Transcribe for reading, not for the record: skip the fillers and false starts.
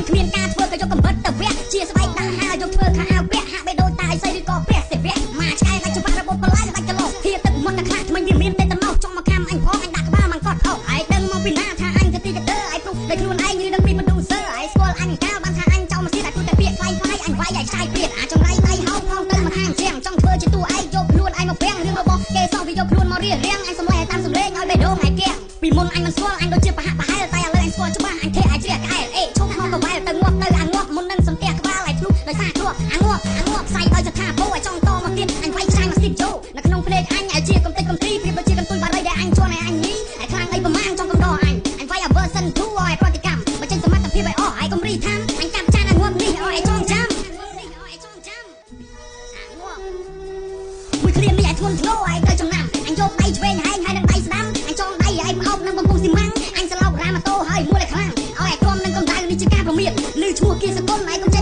គ្មានការធ្វើក៏យកកំបិតទៅវែកជាស្បែកដាក់ហាយកធ្វើខោអាវពាក់ហាក់បីដូចតាយសៃឬក៏ព្រះសិវៈមកឆ្កែដាច់ច្បាស់របបបលាយដាច់កលោហៀទឹកមុនតែខ្លាចថ្មីវាមានតែតំណោះចង់មកខំអញផងអញដាក់ក្បាលមកកត់អោឯងដឹងមកពីណាថាអញទៅទីកដើឯងព្រុសដោយខ្លួនឯងឬដឹងពីបណ្ឌូសើឯងស្គាល់អញកាលបានថាអញចោលមកទៀតតែទូតែពាក្យខ្លាយខ្លាយអញវាយឯងឆ្កែព្រាតអាចង្រៃដៃហោផងទៅមកហាមជាងចង់ធ្វើជាតួឯងយកខ្លួនឯងមកពាំងរឿងរបស់គេសោះវាយកខ្លួនមករៀបរៀងអញសម្លែតាមសម្លេងឲ្យបេះដូងឯងគេពីមុនអញមិនស្គាល់អញដូចជាប្រហាក់ប្រហែលតែឥឡូវអញស្គាល់ច្បាស់អញធេះឯងជ្រះកែលអេឈប់មកកវ៉ែលទៅងាប់ទៅអាងាប់មុននឹងសន្ទះក្បាលឯងភ្លុះដោយសារគ្រាប់អាងាប់ផ្សៃដោយចថាពោឲ្យចង់តមកទៀតអញវាយឆ្កែមកស៊ីចូលនៅក្នុងភ្នែកអញឲ្យជាកំតិចកំទីព្រៀបដូចជាកន្ទុយបារីដែលអញជន់ឲ្យអញញីឲ្យខ្លាំងអីប្រមាណចង់កំដរអញវាយឲ្យ version 2ឲ្យប្រតិកម្មបើចេញសមត្ថភាពឲ្យអស់ឲ្យកុំរីថាំអញចាំចានឲ្យងាប់នេះឲ្យចងចាំមួយគ្រានេះឲ្យធ្ងន់ធ្ងរឲ្យទៅចំណាំអញយកដៃឆ្វេងហែងហើយនឹងដៃស្ដាំអញចងដៃឲ្យមកអោបនឹងបំពុះស៊ីម៉ាំងអញសឡោករ៉ាម៉ូតូហើយមួយឲ្យខ្លាំងឲ្យក្រុមនឹងកំដៅនេះជាការប្រមៀតឮឈ្មោះគៀសកុលឯង